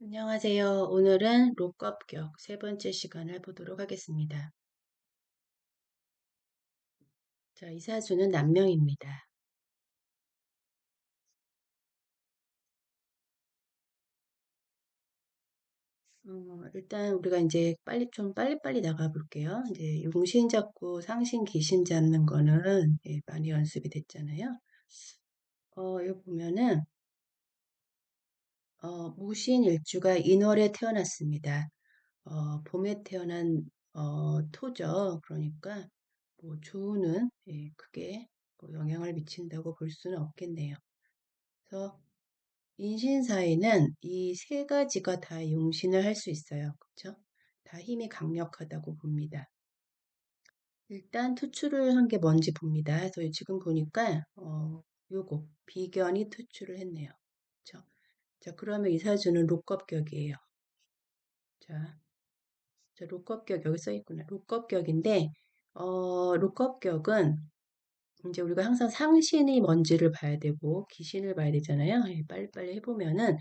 안녕하세요. 오늘은 록업격 세 번째 시간을 보도록 하겠습니다. 자, 이사주는 남명입니다. 일단 우리가 이제 빨리빨리 나가 볼게요. 이제 용신 잡고 상신 귀신 잡는 거는 많이 연습이 됐잖아요. 여기 보면은 무신 일주가 인월에 태어났습니다. 봄에 태어난 토죠. 그러니까 뭐 조우는 크게 뭐 영향을 미친다고 볼 수는 없겠네요. 그래서 인신사에는 이 세 가지가 다 용신을 할 수 있어요. 그쵸? 다 힘이 강력하다고 봅니다. 일단 투출을 한 게 뭔지 봅니다. 그래서 지금 보니까 요거 비견이 투출을 했네요. 그쵸? 자, 그러면 이 사주는 록겁격이에요. 자, 록겁격 여기 써 있구나. 록겁격인데 록겁격은 이제 우리가 항상 상신이 뭔지를 봐야 되고 귀신을 봐야 되잖아요. 빨리빨리 해보면은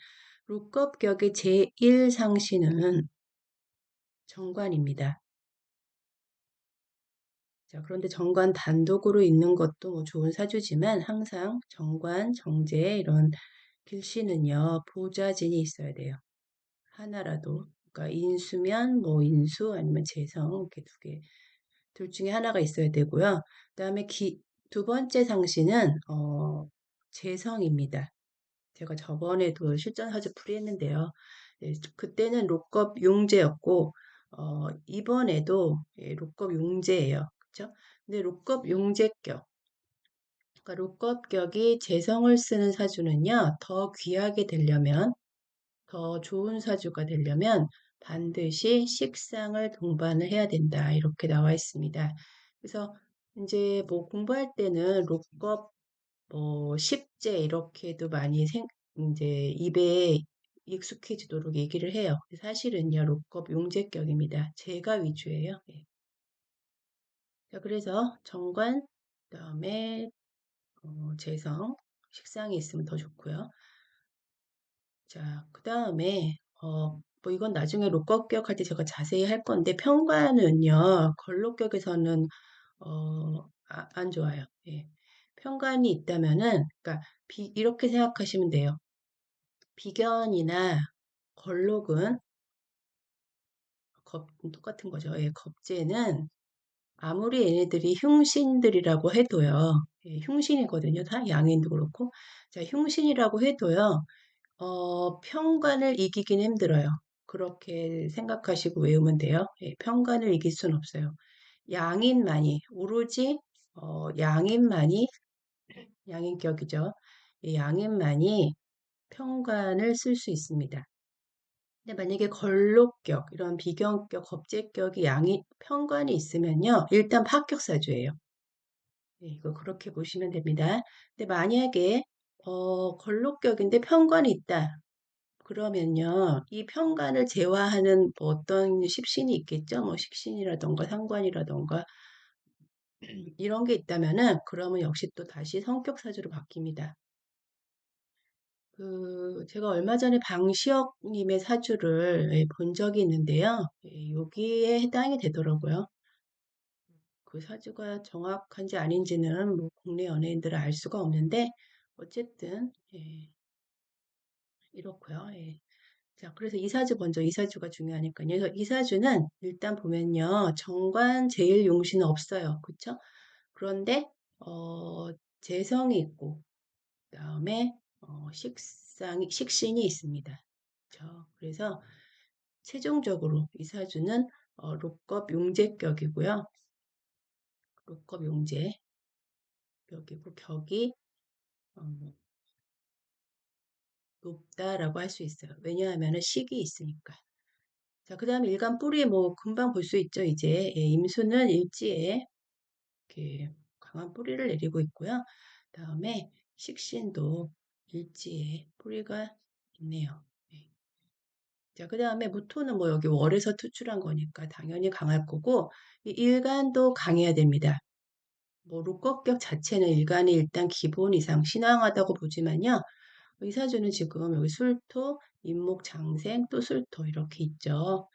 록겁격의 제1상신은 정관입니다. 자, 그런데 정관 단독으로 있는 것도 뭐 좋은 사주지만 항상 정관, 정제 이런 길씨는요 보좌진이 있어야 돼요. 하나라도. 그러니까 인수면 뭐 인수 아니면 재성 이렇게 두 개. 둘 중에 하나가 있어야 되고요. 그다음에 두 번째 상신은 재성입니다. 제가 저번에도 실전 사주 풀이했는데요. 그때는 록겁 용제였고 이번에도 록겁 용제예요. 그렇죠? 근데 록겁 용제격, 그러니까 록겁격이 재성을 쓰는 사주는요. 더 귀하게 되려면, 더 좋은 사주가 되려면 반드시 식상을 동반을 해야 된다. 이렇게 나와 있습니다. 그래서 이제 뭐 공부할 때는 록겁 뭐 십제 이렇게도 많이 이제 입에 익숙해지도록 얘기를 해요. 사실은요, 록겁 용제격입니다. 제가 위주예요. 예. 자, 그래서 정관, 그다음에 재성, 식상이 있으면 더 좋고요. 자, 그다음에 뭐 이건 나중에 록겁격 할 때 제가 자세히 할 건데 편관은요, 걸록격에서는 안 좋아요. 예. 편관이 있다면은, 그러니까 이렇게 생각하시면 돼요. 비견이나 걸록은 똑같은 거죠. 예, 겁재는 아무리 얘네들이 흉신들이라고 해도요. 예, 흉신이거든요. 다 양인도 그렇고. 자, 흉신이라고 해도요. 편관을 이기긴 힘들어요. 그렇게 생각하시고 외우면 돼요. 예, 편관을 이길 순 없어요. 양인만이 오로지 양인만이 양인격이죠. 이 양인만이 편관을 쓸 수 있습니다. 근데 만약에 걸록격, 이런 비견격, 겁재격이 양이 편관이 있으면요. 일단 합격사주예요. 네, 이거 그렇게 보시면 됩니다. 근데 만약에 걸록격인데 편관이 있다. 그러면요. 이 편관을 제화하는 뭐 어떤 십신이 있겠죠. 뭐 식신이라던가 상관이라던가 이런 게 있다면은 그러면 역시 또 다시 성격사주로 바뀝니다. 제가 얼마 전에 방시혁님의 사주를 본 적이 있는데요. 여기에 해당이 되더라고요. 그 사주가 정확한지 아닌지는 뭐 국내 연예인들은 알 수가 없는데, 어쨌든, 이렇고요. 예. 자, 그래서 이 사주 먼저 이 사주가 중요하니까요. 그래서 이 사주는 일단 보면요. 정관 제일 용신은 없어요. 그쵸? 그런데, 재성이 있고, 그다음에 식신이 있습니다. 그렇죠? 그래서 최종적으로 이 사주는 록겁 용제격이고요. 록겁 용제격이고 격이 어, 높다라고 할 수 있어요. 왜냐하면 식이 있으니까. 자, 그 다음에 일간 뿌리 뭐 금방 볼 수 있죠. 이제 임수는 일지에 이렇게 강한 뿌리를 내리고 있고요. 다음에 식신도 일지에 뿌리가 있네요. 네. 자, 그 다음에 무토는 뭐 여기 월에서 투출한 거니까 당연히 강할 거고, 이 일간도 강해야 됩니다. 뭐 록겁격 자체는 일간이 일단 기본 이상 신앙하다고 보지만요. 이 사주는 지금 여기 술토, 임목, 장생, 또 술토 이렇게 있죠.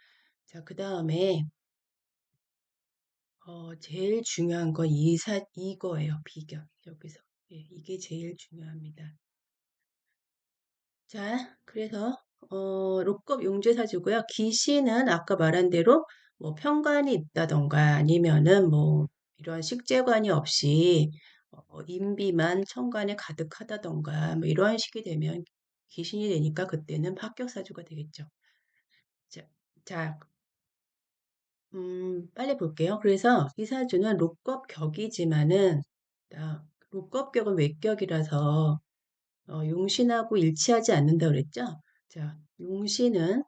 자, 그 다음에 제일 중요한 건 이거예요. 비결. 여기서. 예, 이게 제일 중요합니다. 자, 그래서 록겁 용제사주고요. 기신은 아까 말한 대로 뭐 편관이 있다던가 아니면은 뭐 이런 식재관이 없이 인비만 천간에 가득하다던가 뭐 이런 식이 되면 기신이 되니까 그때는 합격사주가 되겠죠. 자, 자, 빨리 볼게요. 그래서 이 사주는 록겁 격이지만은 록겁 격은 외격이라서 용신하고 일치하지 않는다 그랬죠? 자, 용신은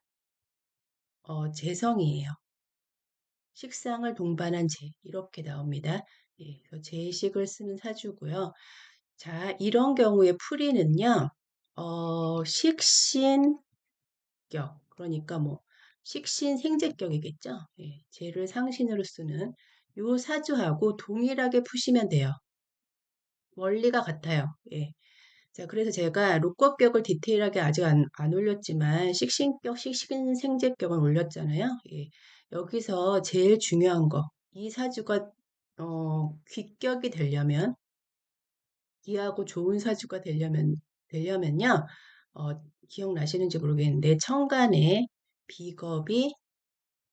재성이에요. 식상을 동반한 재 이렇게 나옵니다. 예, 그래서 재식을 쓰는 사주고요. 자, 이런 경우에 풀이는요. 식신격 그러니까 뭐 식신 생재격이겠죠. 예, 재를 상신으로 쓰는 요 사주하고 동일하게 푸시면 돼요. 원리가 같아요. 예. 자, 그래서 제가 록겁격을 디테일하게 아직 안 올렸지만 식신격, 식신생재격은 올렸잖아요. 예. 여기서 제일 중요한 거, 이 사주가 귀격이 되려면, 귀하고 좋은 사주가 되려면요, 어, 기억나시는지 모르겠는데 천간에 비겁이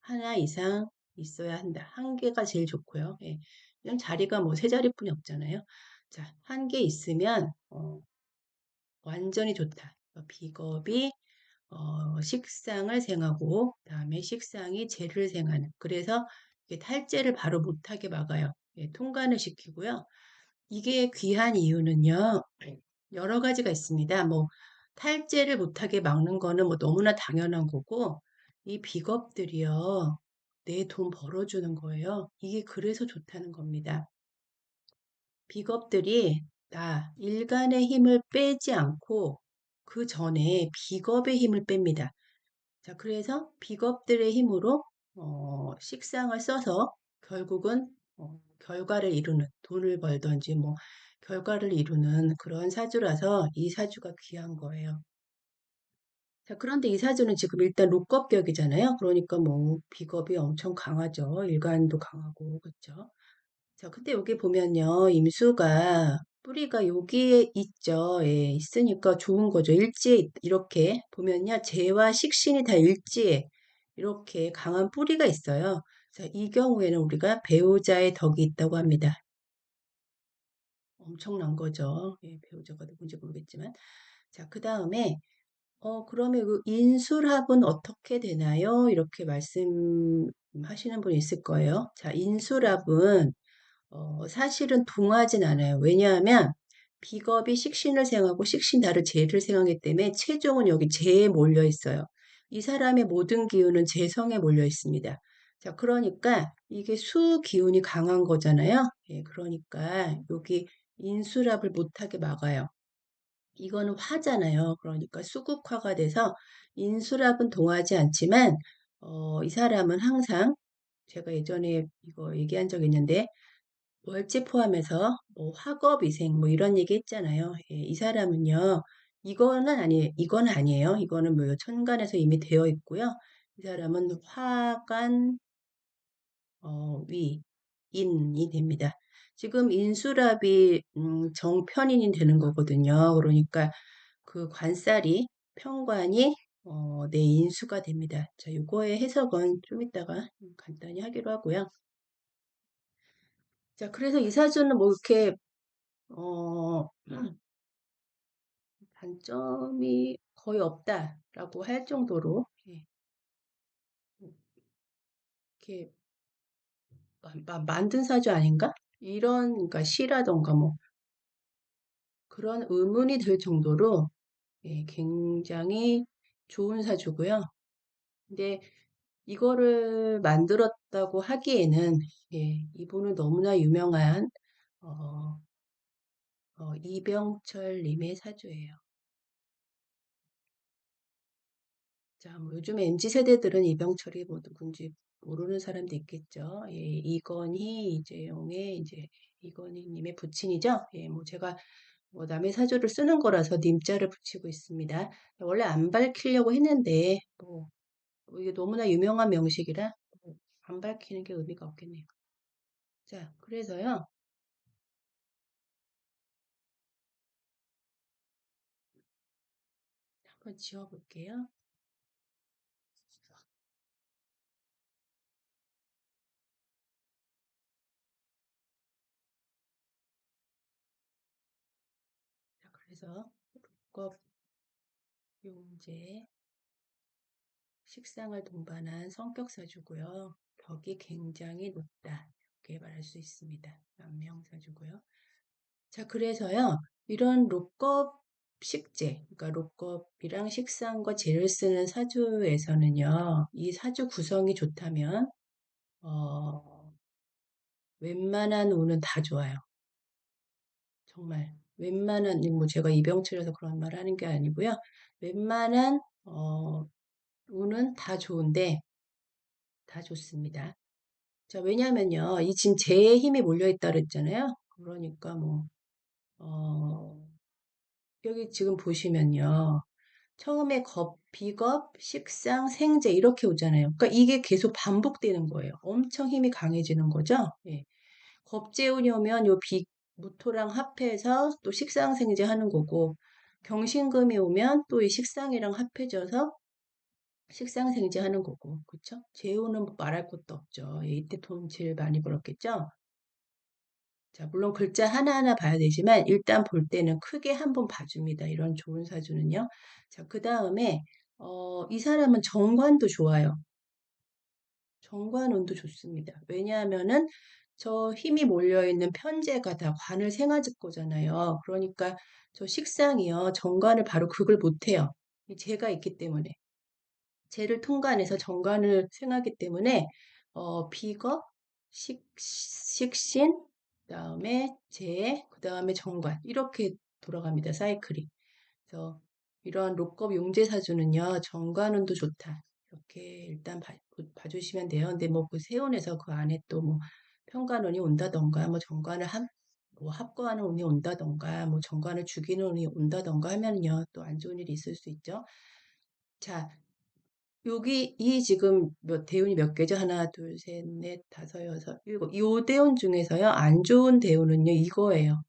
하나 이상 있어야 한다. 한 개가 제일 좋고요. 예. 그냥 자리가 뭐 세 자리뿐이 없잖아요. 자, 한 개 있으면 완전히 좋다. 비겁이 식상을 생하고 그다음에 식상이 재를 생하는. 그래서 이게 탈재를 바로 못하게 막아요. 예, 통관을 시키고요. 이게 귀한 이유는요. 여러 가지가 있습니다. 뭐 탈재를 못하게 막는 거는 뭐 너무나 당연한 거고 이 비겁들이요. 내 돈 벌어주는 거예요. 이게 그래서 좋다는 겁니다. 비겁들이 나 일간의 힘을 빼지 않고 그 전에 비겁의 힘을 뺍니다. 자, 그래서 비겁들의 힘으로 식상을 써서 결국은 결과를 이루는 돈을 벌던지 뭐 결과를 이루는 그런 사주라서 이 사주가 귀한 거예요. 자, 그런데 이 사주는 지금 일단 록겁격이잖아요. 그러니까 뭐 비겁이 엄청 강하죠. 일간도 강하고 그렇죠. 자, 근데 여기 보면요. 임수가 뿌리가 여기에 있죠. 예, 있으니까 좋은 거죠. 일지에 이렇게 보면요. 재와 식신이 다 일지에 이렇게 강한 뿌리가 있어요. 자, 이 경우에는 우리가 배우자의 덕이 있다고 합니다. 엄청난 거죠. 예, 배우자가 누군지 모르겠지만. 자, 그 다음에 그러면 그 인술합은 어떻게 되나요? 이렇게 말씀하시는 분이 있을 거예요. 자, 인술합은 사실은 동하진 않아요. 왜냐하면 비겁이 식신을 생하고 식신 다를 재를 생하기 때문에 최종은 여기 재에 몰려 있어요. 이 사람의 모든 기운은 재성에 몰려 있습니다. 자, 그러니까 이게 수 기운이 강한 거잖아요. 예, 그러니까 여기 인수랍을 못하게 막아요. 이거는 화잖아요. 그러니까 수국화가 돼서 인수랍은 동하지 않지만 이 사람은 항상 제가 예전에 이거 얘기한 적 있는데 월지 포함해서 뭐 화겁위생 뭐 이런 얘기 했잖아요. 예, 이 사람은요. 이건 아니에요. 이거는 뭐 천간에서 이미 되어 있고요. 이 사람은 화간 인이 됩니다. 지금 인수랍이 정편인이 되는 거거든요. 그러니까 그 관살이 편관이 내 인수가 됩니다. 자, 이거의 해석은 좀 이따가 간단히 하기로 하고요. 자, 그래서 이 사주는 뭐 이렇게 어, 단점이 거의 없다라고 할 정도로 예, 이렇게 만든 사주 아닌가? 이런 그러니까 시라던가 뭐 그런 의문이 들 정도로 예, 굉장히 좋은 사주고요. 근데 이거를 만들었다고 하기에는 예, 이분은 너무나 유명한 어, 이병철님의 사주예요. 자, 뭐 요즘 MZ 세대들은 이병철이 뭐 누군지 모르는 사람도 있겠죠. 예, 이건희, 이재용의 이제 이건희님의 부친이죠. 예, 뭐 제가 남의 사주를 쓰는 거라서 님자를 붙이고 있습니다. 원래 안 밝히려고 했는데 이게 너무나 유명한 명식이라 안 밝히는 게 의미가 없겠네요. 자, 그래서요. 한번 지워볼게요. 자, 그래서 법 용제 식상을 동반한 성격사주고요. 덕이 굉장히 높다. 이렇게 말할 수 있습니다. 남명사주고요. 자, 그래서요. 이런 록겁 식재, 그러니까 록겁이랑 식상과 재를 쓰는 사주에서는요. 이 사주 구성이 좋다면 웬만한 운은 다 좋아요. 정말 웬만한 뭐 제가 이병철에서 그런 말 하는 게 아니고요. 웬만한 운은 다 좋은데 다 좋습니다. 자, 왜냐면요. 이 지금 재의 힘이 몰려있다 그랬잖아요. 그러니까 어, 여기 지금 보시면요. 처음에 비겁, 식상, 생재 이렇게 오잖아요. 그러니까 이게 계속 반복되는 거예요. 엄청 힘이 강해지는 거죠. 예. 겁재운이 오면 요 무토랑 합해서 또 식상생재 하는 거고 경신금이 오면 또 이 식상이랑 합해져서 식상생재 하는 거고 그쵸? 재운은 말할 것도 없죠. 예, 이때 돈 제일 많이 벌었겠죠? 자, 물론 글자 하나하나 봐야 되지만 일단 볼 때는 크게 한번 봐줍니다. 이런 좋은 사주는요. 자, 그 다음에 이 사람은 정관도 좋아요. 정관운도 좋습니다. 왜냐하면은 저 힘이 몰려있는 편재가 다 관을 생화질 거잖아요. 그러니까 저 식상이요. 정관을 바로 극을 못해요. 이 재가 있기 때문에. 재를 통관해서 정관을 생하기 때문에 비거, 식신, 그다음에 재, 그다음에 정관 이렇게 돌아갑니다. 사이클이. 그래서 이러한 록겁 용제사주는요. 정관운도 좋다. 이렇게 일단 봐주시면 돼요. 근데 뭐 그 세운에서 그 안에 또 뭐 편관운이 온다던가 뭐 정관을 뭐 합거하는 운이 온다던가 뭐 정관을 죽이는 운이 온다던가 하면요. 또 안 좋은 일이 있을 수 있죠. 자, 여기 이 지금 대운이 몇 개죠? 하나, 둘, 셋, 넷, 다섯, 여섯, 일곱. 요 대운 중에서요. 안 좋은 대운은요. 이거예요.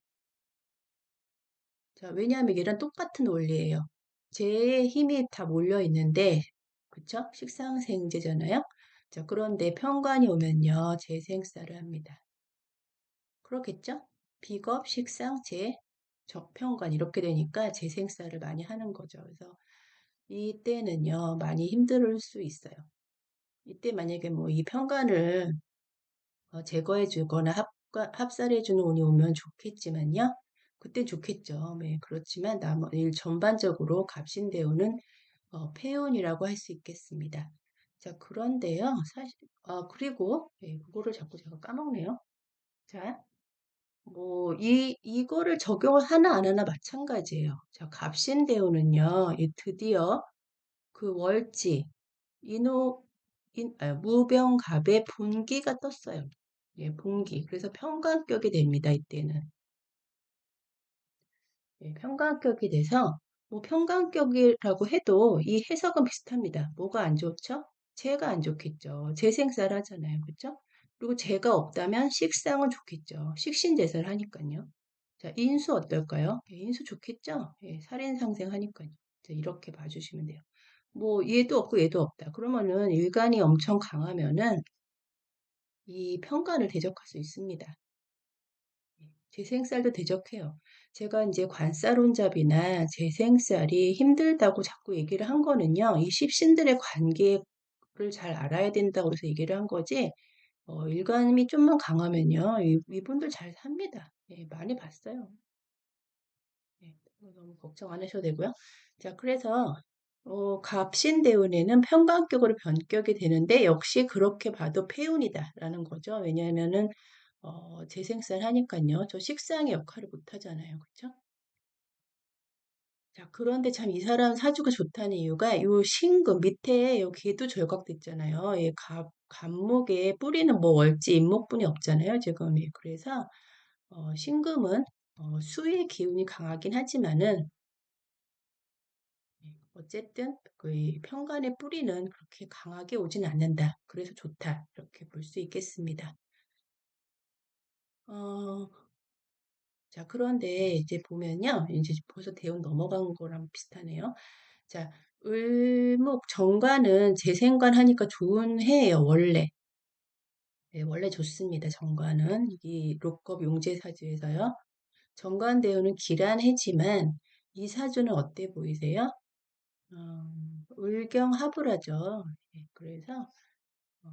자, 왜냐하면 얘랑 똑같은 원리예요. 제 힘이 다 몰려 있는데, 그쵸? 식상생제잖아요. 자, 그런데 편관이 오면요. 재생사를 합니다. 그렇겠죠? 비겁, 식상, 재, 적편관 이렇게 되니까 재생사를 많이 하는 거죠. 그래서 이때는요. 많이 힘들 수 있어요. 이때 만약에 뭐 이 편관을 제거해 주거나 합살해 주는 운이 오면 좋겠지만요. 그땐 좋겠죠. 네, 그렇지만 일 전반적으로 갑신대운은 폐운이라고 할 수 있겠습니다. 자, 그런데요. 사실 그리고 그거를 자꾸 제가 까먹네요. 자, 뭐 이거를 적용을 하나 안 하나 마찬가지예요. 자, 갑신대운은요. 드디어 그 월지 무병갑의 분기가 떴어요. 예, 분기. 그래서 평간격이 됩니다. 이때는. 예, 평간격이 돼서 뭐 평간격이라고 해도 이 해석은 비슷합니다. 뭐가 안 좋죠? 재가 안 좋겠죠. 재생살 하잖아요. 그렇죠? 그리고 재가 없다면 식상은 좋겠죠. 식신재살 하니까요. 자, 인수 어떨까요? 예, 인수 좋겠죠? 예, 살인상생 하니까요. 자, 이렇게 봐주시면 돼요. 뭐 얘도 없고 얘도 없다. 그러면은 일간이 엄청 강하면은 이 평간을 대적할 수 있습니다. 재생살도 대적해요. 제가 이제 관살혼잡이나 재생살이 힘들다고 자꾸 얘기를 한 거는요. 이 십신들의 관계를 잘 알아야 된다고 해서 얘기를 한 거지. 일간이 좀만 강하면요. 이분들 잘 삽니다. 예, 많이 봤어요. 예, 너무 걱정 안 하셔도 되고요. 자, 그래서 갑신대운에는 평간격으로 변격이 되는데 역시 그렇게 봐도 폐운이다라는 거죠. 왜냐하면은 재생살 하니까요. 저 식상의 역할을 못 하잖아요. 그쵸? 자, 그런데 참 이 사람 사주가 좋다는 이유가 요 신금 밑에 요 개도 절각됐잖아요. 예, 갑목에 뿌리는 뭐 월지 임목분이 없잖아요. 지금. 예, 그래서 신금은 수의 기운이 강하긴 하지만은 어쨌든 그 편관의 뿌리는 그렇게 강하게 오진 않는다. 그래서 좋다. 이렇게 볼 수 있겠습니다. 어, 자, 그런데 이제 보면요. 이제 벌써 대운 넘어간 거랑 비슷하네요. 자, 을목 정관은 재생관 하니까 좋은 해예요, 원래. 네, 원래 좋습니다, 정관은. 이 록겁 용제사주에서요. 정관대운은 길한 해지만 이 사주는 어때 보이세요? 을경합을하죠. 예, 그래서 어,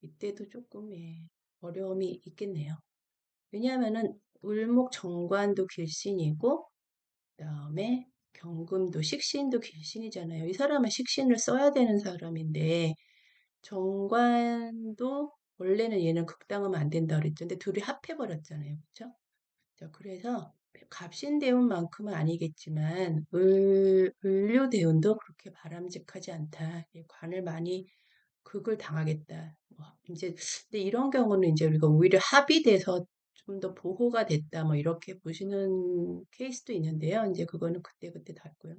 이때도 조금 예, 어려움이 있겠네요. 왜냐하면은 을목 정관도 길신이고 그다음에 경금도 식신도 길신이잖아요. 이 사람은 식신을 써야 되는 사람인데 정관도 원래는 얘는 극당하면 안 된다 그랬죠. 근데 둘이 합해버렸잖아요. 그렇죠? 자, 그래서 갑신대운만큼은 아니겠지만 을료대운도 그렇게 바람직하지 않다. 관을 많이 극을 당하겠다. 이제 근데 이런 경우는 이제 우리가 오히려 합의돼서 좀 더 보호가 됐다. 뭐 이렇게 보시는 케이스도 있는데요. 이제 그거는 그때그때 다르고요.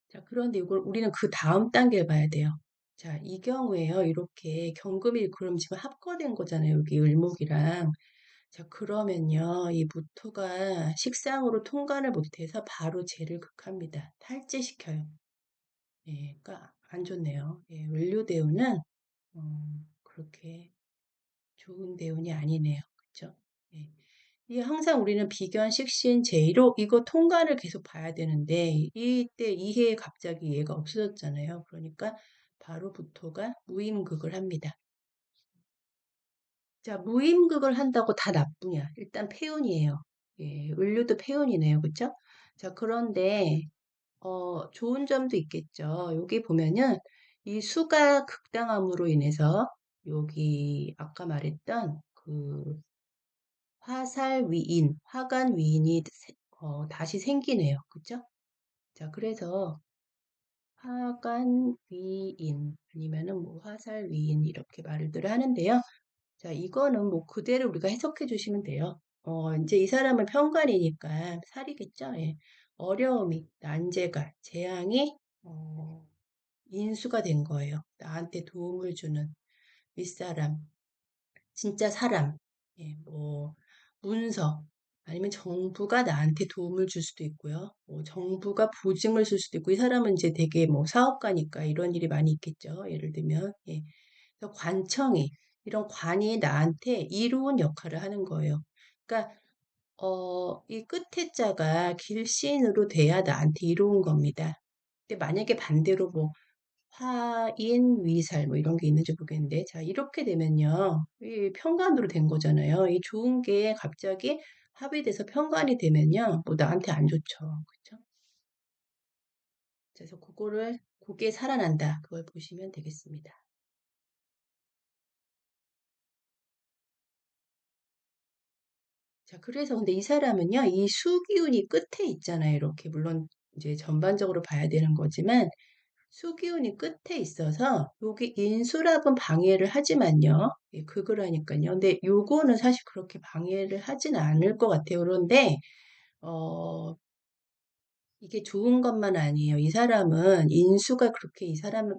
자, 그런데 이걸 우리는 그 다음 단계를 봐야 돼요. 자, 이 경우에요. 이렇게 경금이 그럼 지금 합거된 거잖아요. 여기 을목이랑. 자, 그러면요. 이 무토가 식상으로 통관을 못해서 바로 재를 극합니다. 탈재시켜요. 예, 그러니까 안 좋네요. 예, 을료대운은 그렇게 좋은 대운이 아니네요. 그쵸? 예. 이 항상 우리는 비견, 식신, 제의로 이거 통관을 계속 봐야 되는데 이때 이해에 갑자기 얘가 없어졌잖아요. 그러니까 바로 부토가 무임극을 합니다. 자, 무임극을 한다고 다 나쁘냐? 일단 폐운이에요. 예, 을류도 폐운이네요. 그쵸? 자, 그런데 좋은 점도 있겠죠. 여기 보면은 이 수가 극당함으로 인해서 여기 아까 말했던 그 화살위인, 화관위인이 다시 생기네요. 그쵸? 자, 그래서 화관위인 아니면은 뭐 화살위인 이렇게 말들 하는데요. 자, 이거는 뭐 그대로 우리가 해석해 주시면 돼요. 이제 이 사람은 편관이니까 살이겠죠? 예. 어려움이, 난제가, 재앙이 인수가 된 거예요. 나한테 도움을 주는 윗사람, 진짜 사람, 예, 뭐 문서 아니면 정부가 나한테 도움을 줄 수도 있고요. 뭐 정부가 보증을 줄 수도 있고 이 사람은 이제 되게 뭐 사업가니까 이런 일이 많이 있겠죠. 예를 들면 예. 그래서 관청이 이런 관이 나한테 이로운 역할을 하는 거예요. 그러니까 이 끝에 자가 길신으로 돼야 나한테 이로운 겁니다. 근데 만약에 반대로 뭐 화인, 위살 뭐 이런 게 있는지 모르겠는데 자 이렇게 되면요 이 편관으로 된 거잖아요. 이 좋은 게 갑자기 합의돼서 편관이 되면요 뭐 나한테 안 좋죠. 그렇죠? 그래서 그거를 그게 살아난다 그걸 보시면 되겠습니다. 자 그래서 근데 이 사람은요 이 수기운이 끝에 있잖아요. 이렇게 물론 이제 전반적으로 봐야 되는 거지만 수기운이 끝에 있어서 여기 인수랍은 방해를 하지만요. 예, 그거라니까요. 근데 요거는 사실 그렇게 방해를 하진 않을 것 같아요. 그런데 어, 이게 좋은 것만 아니에요. 이 사람은 인수가 그렇게 이 사람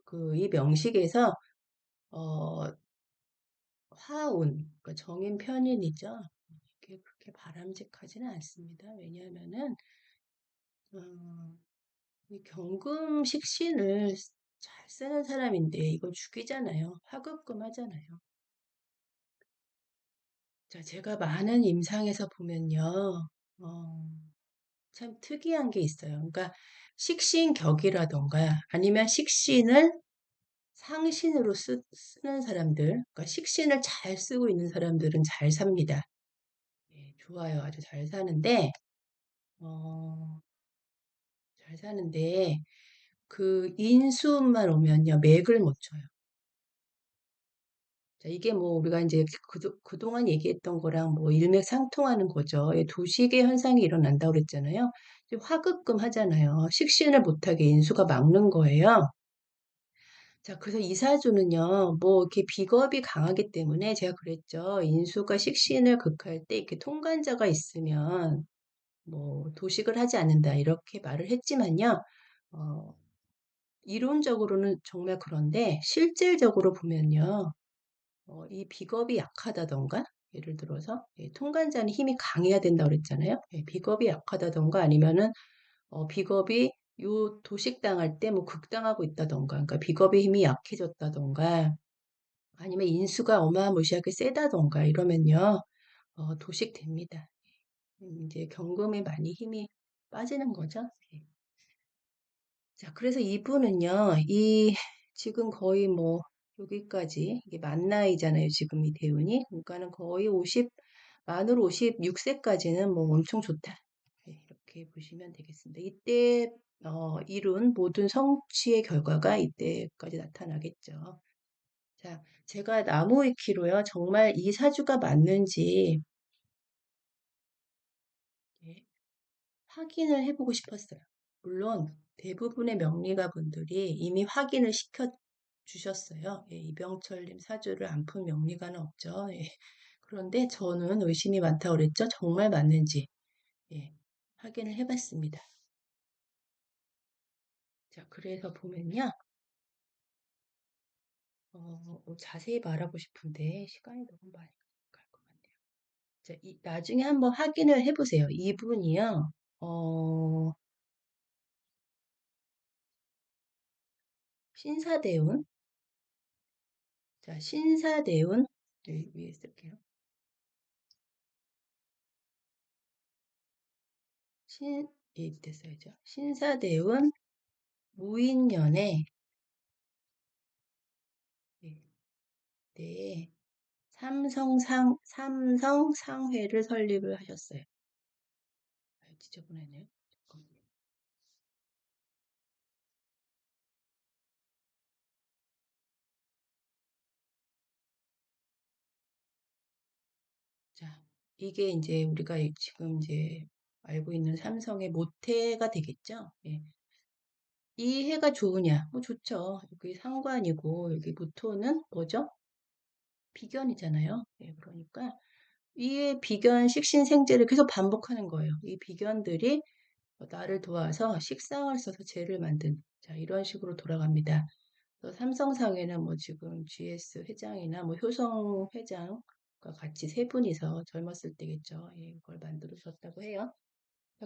그 이 명식에서 어, 화운 그러니까 정인 편인이죠. 이게 그렇게 바람직하지는 않습니다. 왜냐하면은 어, 이 경금 식신을 잘 쓰는 사람인데 이거 죽이잖아요. 화급금 하잖아요. 자, 제가 많은 임상에서 보면요. 어, 참 특이한 게 있어요. 그러니까 식신격이라던가 아니면 식신을 상신으로 쓰는 사람들, 그러니까 식신을 잘 쓰고 있는 사람들은 잘 삽니다. 예, 좋아요. 아주 어, 잘 사는데, 그 인수만 오면요, 맥을 못 쳐요. 자, 이게 뭐 우리가 이제 그동안 얘기했던 거랑 뭐 일맥상통하는 거죠. 예, 도식의 현상이 일어난다고 그랬잖아요. 이제 화급금 하잖아요. 식신을 못하게 인수가 막는 거예요. 자, 그래서 이사주는요, 뭐, 이렇게 비겁이 강하기 때문에 제가 그랬죠. 인수가 식신을 극할 때 이렇게 통간자가 있으면, 뭐, 도식을 하지 않는다. 이렇게 말을 했지만요. 어, 이론적으로는 정말 그런데, 실질적으로 보면요. 이 비겁이 약하다던가, 예를 들어서, 통간자는 힘이 강해야 된다고 그랬잖아요. 비겁이 약하다던가 아니면은 비겁이 요 도식당할 때 뭐 극당하고 있다던가, 그러니까 비겁의 힘이 약해졌다던가, 아니면 인수가 어마무시하게 세다던가 이러면요, 도식됩니다. 이제 경금에 많이 힘이 빠지는 거죠. 예. 자, 그래서 이분은요, 지금 거의 뭐, 여기까지, 이게 만 나이잖아요, 지금 이 대운이. 그러니까는 거의 만으로 56세까지는 뭐 엄청 좋다. 네, 이렇게 보시면 되겠습니다. 이때, 이룬 모든 성취의 결과가 이때까지 나타나겠죠. 자, 제가 나무위키로요, 정말 이 사주가 맞는지, 예, 확인을 해보고 싶었어요. 물론 대부분의 명리가 분들이 이미 확인을 시켜 주셨어요. 예, 이병철님 사주를 안 푼 명리가는 없죠. 예. 그런데 저는 의심이 많다고 그랬죠. 정말 맞는지 예, 확인을 해봤습니다. 자, 그래서 보면요. 자세히 말하고 싶은데 시간이 너무 많이 갈 것 같네요. 자, 나중에 한번 확인을 해보세요. 이분이요. 어, 신사대운. 자, 신사대운. 네, 위에 쓸게요. 이때 써야죠. 신사대운 무인년에 네, 네, 삼성상회를 설립을 하셨어요. 아, 지저분하네요. 잠깐만요. 자, 이게 이제 우리가 지금 이제 알고 있는 삼성의 모태가 되겠죠. 예. 이 해가 좋으냐? 뭐 좋죠. 여기 상관이고 여기 모토는 뭐죠? 비견이잖아요. 예, 그러니까 이 비견 식신생재를 계속 반복하는 거예요. 이 비견들이 나를 도와서 식상을 써서 재를 만든 자 이런 식으로 돌아갑니다. 그래서 삼성상에는 뭐 지금 GS 회장이나 뭐 효성 회장과 같이 세 분이서 젊었을 때겠죠. 예, 이걸 만들어 줬다고 해요.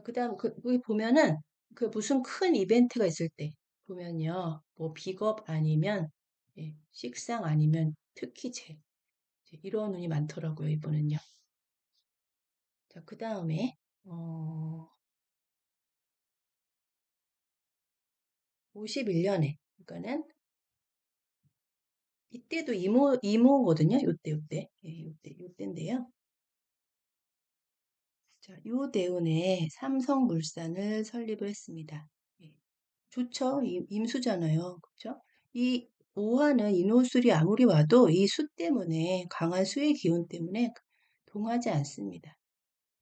그다음 거기 보면은 그 무슨 큰 이벤트가 있을 때 보면요. 뭐 비겁 아니면 예, 식상 아니면 특히 재 이런 운이 많더라고요. 이번은요. 자, 그다음에 어 51년에 그러니까는 이때도 이모거든요. 요때. 예, 요때인데요. 자, 요 대운에 삼성물산을 설립을 했습니다. 예, 좋죠. 임수잖아요. 그렇죠? 이 오화는 인호술이 아무리 와도 이 수 때문에 강한 수의 기운 때문에 동하지 않습니다.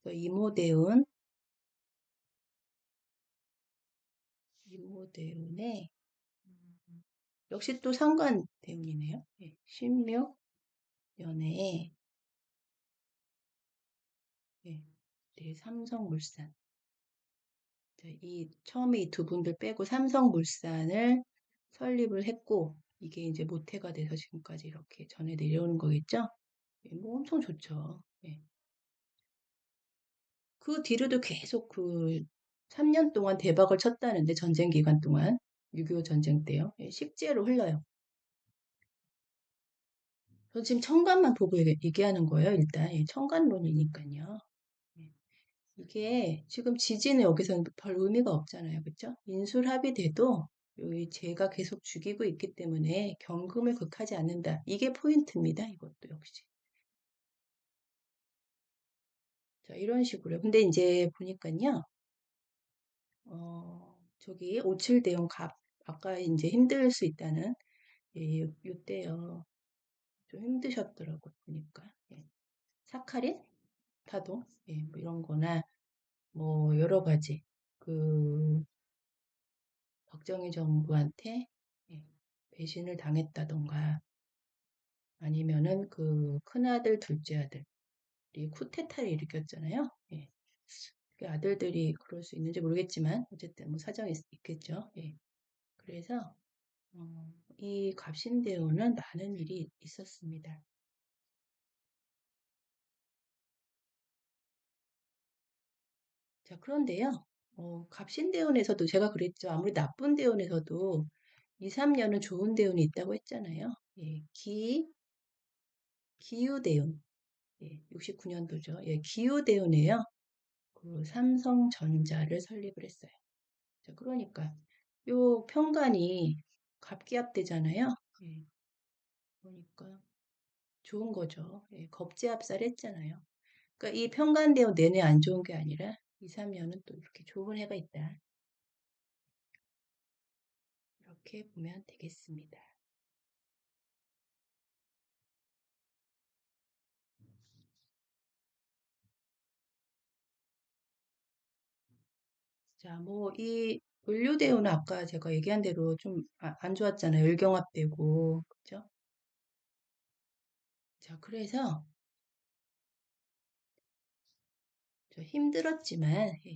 그래서 이모대운에 역시 또 상관대운이네요. 예, 신묘연에 예, 네, 삼성물산. 이 처음에 이 두 분들 빼고 삼성물산을 설립을 했고 이게 이제 모태가 돼서 지금까지 이렇게 전해 내려오는 거겠죠? 예, 뭐 엄청 좋죠. 예. 그 뒤로도 계속 그 3년 동안 대박을 쳤다는데 전쟁 기간 동안 6.25 전쟁 때요. 예, 식재로 흘러요. 저 지금 천간만 보고 얘기하는 거예요. 일단 예, 천간론이니까요. 예. 이게 지금 지지는 여기서는 별 의미가 없잖아요. 그렇죠? 인술합이 돼도 이 재가 계속 죽이고 있기 때문에 경금을 극하지 않는다. 이게 포인트입니다. 이것도 역시. 자, 이런 식으로요. 근데 이제 보니까요. 저기 오칠대용 갑 아까 이제 힘들 수 있다는 예, 요때요. 좀 힘드셨더라고요. 보니까. 예. 사카린 파동 예, 뭐 이런 거나 뭐 여러 가지 그 박정희 정부한테 예, 배신을 당했다던가 아니면은 그 큰아들, 둘째 아들이 쿠데타를 일으켰잖아요. 예. 그 아들들이 그럴 수 있는지 모르겠지만 어쨌든 뭐 사정이 있겠죠. 예. 그래서 이 갑신대원은 많은 일이 있었습니다. 자, 그런데요. 갑신대원에서도 제가 그랬죠. 아무리 나쁜 대원에서도 2, 3년은 좋은 대운이 있다고 했잖아요. 예, 기후대운. 예, 69년도죠. 예, 기후대운이에요. 그 삼성전자를 설립을 했어요. 자, 그러니까 요 평간이 갑기합되잖아요. 예, 그러니까 좋은 거죠. 예, 겁제합살했잖아요. 그러니까 이 평간대운 내내 안 좋은 게 아니라 2, 3년은 또 이렇게 좋은 해가 있다. 이렇게 보면 되겠습니다. 자, 뭐, 이 을류대우는 아까 제가 얘기한 대로 좀 안 좋았잖아요. 을경합되고, 그죠? 자, 그래서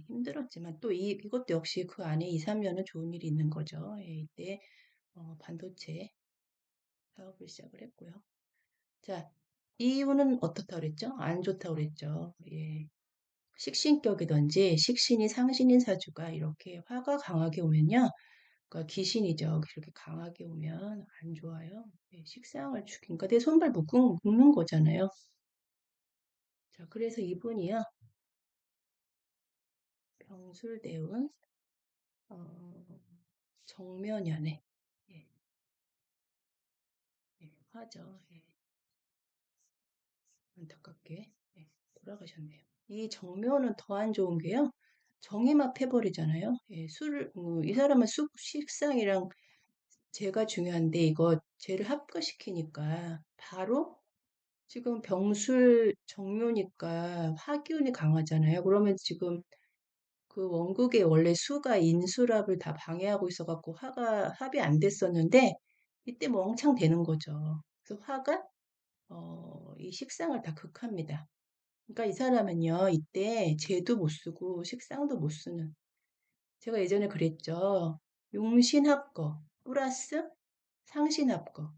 힘들었지만 또 이것도 역시 그 안에 2, 3년은 좋은 일이 있는 거죠. 예, 이때 반도체 사업을 시작을 했고요. 자, 이유는 어떻다 그랬죠? 안 좋다 그랬죠. 예. 식신격이든지 식신이 상신인 사주가 이렇게 화가 강하게 오면요. 그러니까 귀신이죠. 그렇게 강하게 오면 안 좋아요. 예, 식상을 죽이니까 내 손발 묶는 거잖아요. 자, 그래서 이분이요. 병술대운 어, 정면연애. 예, 예, 화죠. 예, 안타깝게 예, 돌아가셨네요. 이 정면은 더 안 좋은 게요. 정임합해버리잖아요. 예, 이 사람은 식상이랑 재가 중요한데 이거 재를 합과시키니까 바로 지금 병술 정묘니까 화기운이 강하잖아요. 그러면 지금 그 원국의 원래 수가 인수랍을 다 방해하고 있어갖고 화가 합이 안 됐었는데 이때 뭐 엉창 되는 거죠. 그래서 화가 이 식상을 다 극합니다. 그러니까 이 사람은요 이때 재도 못 쓰고 식상도 못 쓰는 제가 예전에 그랬죠. 용신합거 플러스 상신합거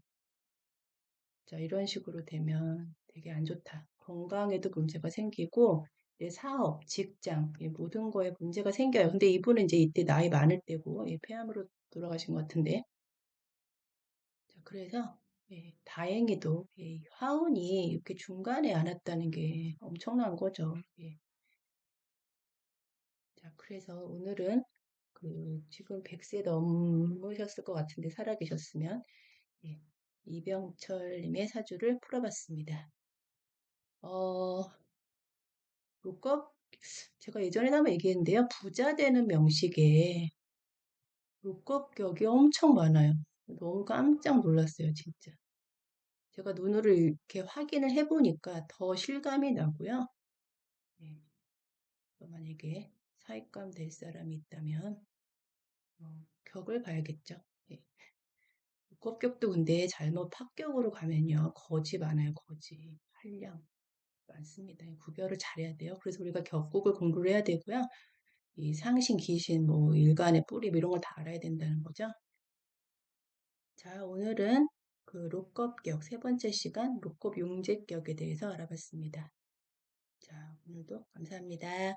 자, 이런 식으로 되면 되게 안 좋다. 건강에도 문제가 생기고, 내 사업, 직장, 모든 거에 문제가 생겨요. 근데 이분은 이제 이때 나이 많을 때고, 폐암으로 돌아가신 것 같은데. 자, 그래서, 다행히도, 화운이 이렇게 중간에 안 왔다는 게 엄청난 거죠. 예. 자, 그래서 오늘은 지금 100세 넘으셨을 것 같은데, 살아계셨으면, 예, 이병철님의 사주를 풀어봤습니다. 어, 로컵 제가 예전에 한번 얘기했는데요. 부자 되는 명식에 로kop격이 엄청 많아요. 너무 깜짝 놀랐어요, 진짜. 제가 눈으로 이렇게 확인을 해보니까 더 실감이 나고요. 예, 만약에 사익감 될 사람이 있다면 격을 봐야겠죠. 예. 로kop격도 근데 잘못 합격으로 가면요. 거지 많아요, 거지. 한량 많습니다. 구별을 잘해야 돼요. 그래서 우리가 격국을 공부를 해야 되고요. 이 상신, 귀신, 뭐 일간의 뿌리 뭐 이런 걸 다 알아야 된다는 거죠. 자, 오늘은 그 로컵격 세 번째 시간 로컵 용제격에 대해서 알아봤습니다. 자, 오늘도 감사합니다.